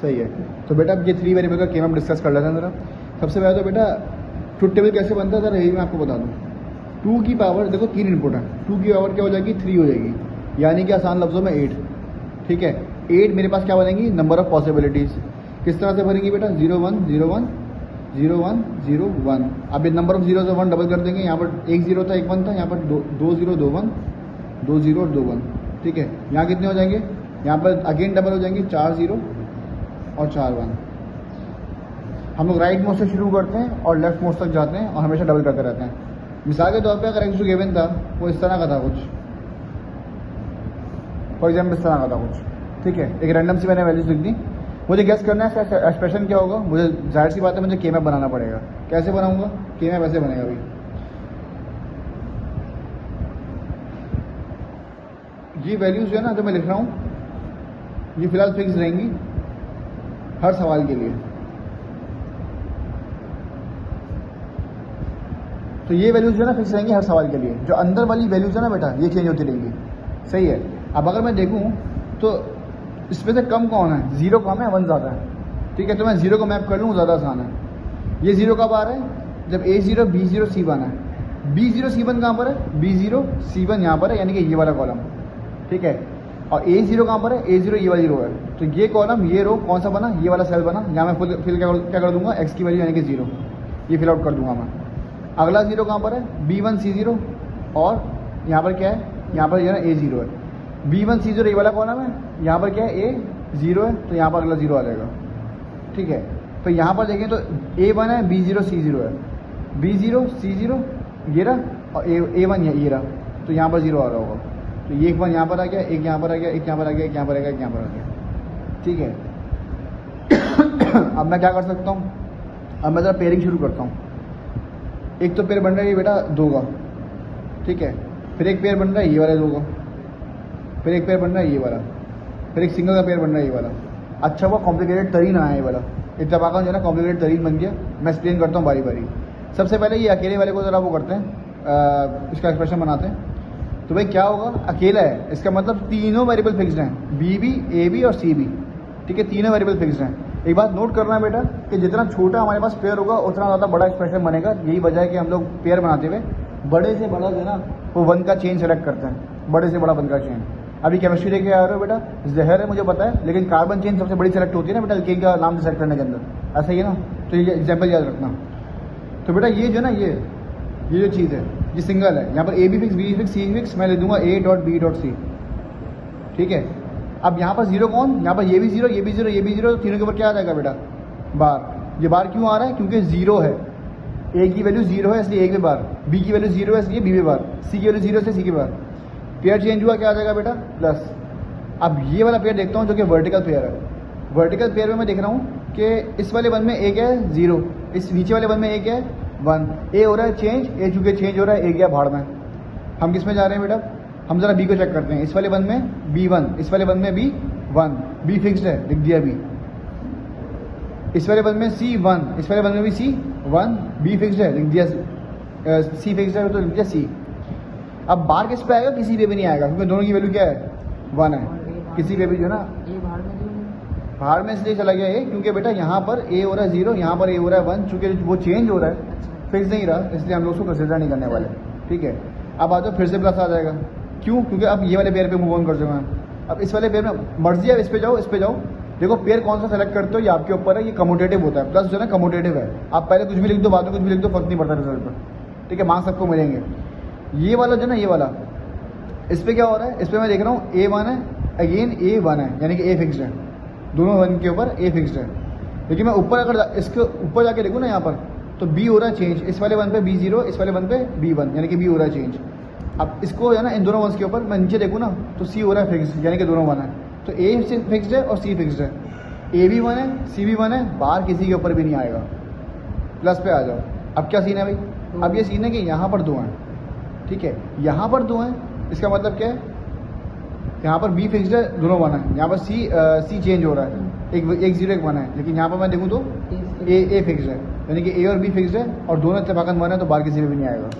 सही है। तो बेटा अब ये 3 वेरिएबल का केम हम डिस्कस कर लेते हैं जरा। सबसे पहले तो बेटा ट्रुथ टेबल कैसे बनता है जरा यही मैं आपको बता दूँ। 2 की पावर देखो 3 इनपुट है, 2 की पावर क्या हो जाएगी 3 हो जाएगी, यानी कि आसान लफ्ज़ों में 8। ठीक है, 8 मेरे पास क्या बनेगी नंबर ऑफ पॉसिबिलिटीज़। किस तरह से बनेगी बेटा 0 1 0 1 0 1 0 1। अब ये नंबर ऑफ 0 से 1 डबल कर देंगे, यहाँ पर 1 0 था 1 1 था, यहाँ पर 2 0 2 1 2 0 और 2 1। ठीक है, यहाँ कितने हो जाएंगे, यहाँ पर अगेन डबल हो जाएंगे 4 0 और 4 1। हम लोग राइट मोड से शुरू करते हैं और लेफ्ट मोड तक जाते हैं और हमेशा डबल करते रहते हैं। मिसाल के तौर पे अगर एक्स जो गिवन था वो इस तरह का था कुछ, फॉर एग्जाम्पल इस तरह का था कुछ। ठीक है, एक रैंडम सी मैंने वैल्यूज लिख दी, मुझे गेस करना है एक्सप्रेशन क्या होगा। मुझे जाहिर सी बात है मुझे केमैप बनाना पड़ेगा। कैसे बनाऊंगा केमैप, ऐसे बनेगा अभी। ये वैल्यूज जो है ना जो मैं लिख रहा हूँ ये फिलहाल फिक्स रहेंगी हर सवाल के लिए। तो ये वैल्यूज जो है ना फिक्स रहेंगी हर सवाल के लिए। जो अंदर वाली वैल्यूज है ना बेटा ये चेंज होती रहेंगी। सही है। अब अगर मैं देखूँ तो इसमें से कम कौन है, 0 कम है 1 ज़्यादा है। ठीक है, तो मैं 0 को मैप कर लूँ ज़्यादा आसान है। ये 0 कब आ रहा है जब A0 B0 C1 है। B0 C1 कहाँ पर है, B0 C1 यहाँ पर है, यानी कि ये वाला कॉलम। ठीक है, और A0 कहाँ पर है, A0 ये वाली रो है। तो ये कॉलम ये रो कौन सा बना, ये वाला सेल बना। यहाँ मैं फिल क्या कर दूंगा x की वैल्यू यानी कि 0, ये फिल आउट कर दूंगा मैं। अगला 0 कहाँ पर है, B1 C0, और यहाँ पर क्या है, यहाँ पर जो है ना A0 है। B1 C0 ये वाला कॉलम है, यहाँ पर क्या है A0 है, तो यहाँ पर अगला 0 आ जाएगा। ठीक है, तो यहाँ पर देखें तो A1 है B0 C0 है, B0 C0 ये रहा और A1 ये रहा, तो यहाँ पर 0 आ रहा होगा। तो ये 1 यहाँ पर आ गया, एक यहाँ पर आ गया, एक यहाँ पर आ गया, एक यहाँ पर आ गया, एक यहाँ पर आ गया। ठीक है अब मैं क्या कर सकता हूँ, अब मैं ज़रा पेयरिंग शुरू करता हूँ। एक तो पेयर बन रहा है ये बेटा 2 का। ठीक है, फिर एक पेयर बन रहा है ये वाला 2 का, फिर एक पेयर बन रहा है ये वाला, फिर एक सिंगल का पेयर बन रहा है ये वाला। अच्छा हुआ कॉम्प्लिकेटेड तरीन आया ये वाला, इत्तेफाकन जो है ना कॉम्प्लिकेटेड तरीन बन गया। मैं एक्सप्लेन करता हूँ बारी बारी। सबसे पहले ये अकेले वाले को ज़रा वो करते हैं, इसका एक्सप्रेशन बनाते हैं। तो भाई क्या होगा, अकेला है इसका मतलब तीनों वेरिएबल फिक्स्ड हैं, बी भी ए भी और सी भी। ठीक है, तीनों वेरिएबल फिक्स्ड हैं। एक बात नोट करना है बेटा कि जितना छोटा हमारे पास पेयर होगा उतना ज़्यादा बड़ा एक्सप्रेशन बनेगा। यही वजह है कि हम लोग पेयर बनाते हुए बड़े से बड़ा जो है ना वो 1 का चेन सेलेक्ट करते हैं, बड़े से बड़ा 1 का चेन। अभी केमिस्ट्री लेके आ रहे हो बेटा, जहर है मुझे पता है, लेकिन कार्बन चेन सबसे बड़ी सेलेक्ट होती है ना बेटा एल्केन का नाम सेलेक्ट करने के अंदर, ऐसा ही है ना। तो ये एग्जाम्पल याद रखना। तो बेटा ये जो है ना ये जो चीज़ है ये सिंगल है, यहाँ पर A B fix B fix C fix, मैं लिख दूंगा A dot B dot C। ठीक है, अब यहाँ पर 0 कौन, यहाँ पर ये भी 0 ये भी 0 ये भी 0, तीनों के ऊपर क्या आ जाएगा बेटा बार। ये बार क्यों आ रहा है, क्योंकि 0 है, A की वैल्यू 0 है इसलिए A के बार, B की वैल्यू 0 है इसलिए B के बार, C की वैल्यू 0 है C के बार। पेयर चेंज हुआ क्या आ जाएगा बेटा प्लस। अब ये वाला पेयर देखता हूँ जो कि वर्टिकल पेयर है। वर्टिकल पेयर में मैं देख रहा हूँ कि इस वाले वन में एक है 0, इस नीचे वाले वन में एक है 1। ए हो रहा है चेंज, ए चूँकि चेंज हो रहा है, ए गया भाड़ में। हम किस में जा रहे हैं बेटा, हम जरा बी को चेक करते हैं। इस वाले वन में B1, इस वाले वन में B1, बी फिक्स्ड है लिख दिया बी। इस वाले वन में C1, इस वाले वन में भी C1, बी फिक्स्ड है लिख दिया C फिक्स्ड है तो लिख दिया C। अब बार किस पे आएगा, किसी पे भी नहीं आएगा क्योंकि दोनों की वैल्यू क्या है 1 है। किसी पे भी जो है ना बाहर में इसलिए चला गया ए क्योंकि बेटा यहाँ पर ए हो रहा है 0, यहाँ पर ए हो रहा है 1, चूँकि वो चेंज हो रहा है फिक्स नहीं रहा, इसलिए हम लोग उसको कंसिडर नहीं करने वाले। ठीक है, अब आ जाओ फिर से प्लस आ जाएगा। क्यों, क्योंकि अब ये वाले पेयर पे मूव ऑन कर चुका है। अब इस वाले पेयर में मर्जी है, इस पे जाओ इस पे जाओ। देखो पेयर कौन सा सेलेक्ट करते हो ये आपके ऊपर है, ये कम्यूटेटिव होता है। प्लस जो है ना कम्यूटेटिव है, आप पहले कुछ भी लिख दो बाद में कुछ भी लिख दो, फर्क नहीं पड़ता रिजल्ट पर। ठीक है, मार्क्स सबको मिलेंगे। ये वाला जो है ना ये वाला, इस पर क्या हो रहा है, इस पर मैं देख रहा हूँ A1 है, अगेन A1 है, यानी कि A फिक्स्ड है, दोनों वन के ऊपर A फिक्स्ड है। लेकिन मैं ऊपर अगर इसके ऊपर जाके देखूँ ना यहाँ पर तो B हो रहा है चेंज, इस वाले वन पे B0, इस वाले वन पे B1, यानी कि B हो रहा है चेंज। अब इसको है ना इन दोनों वंस के ऊपर मैं नीचे देखूँ ना तो C हो रहा है फिक्स, यानी कि दोनों वन है। तो A फिक्स्ड है और C फिक्स्ड है, A भी 1 है C भी 1 है, बाहर किसी के ऊपर भी नहीं आएगा। प्लस पे आ जाओ। अब क्या सीन है भाई, अब ये सीन है कि यहाँ पर 2 हैं। ठीक है, यहाँ पर 2 हैं, इसका मतलब क्या है, यहाँ पर B फिक्स्ड है, दोनों 1 है। यहाँ पर C चेंज हो रहा है, एक 0 एक 1 है, लेकिन यहाँ पर मैं देखूँ तो A फिक्स्ड है, यानी कि A और B फिक्स्ड है और दोनों इत्तेफाकन 1 है, तो बाहर किसी में भी नहीं आएगा।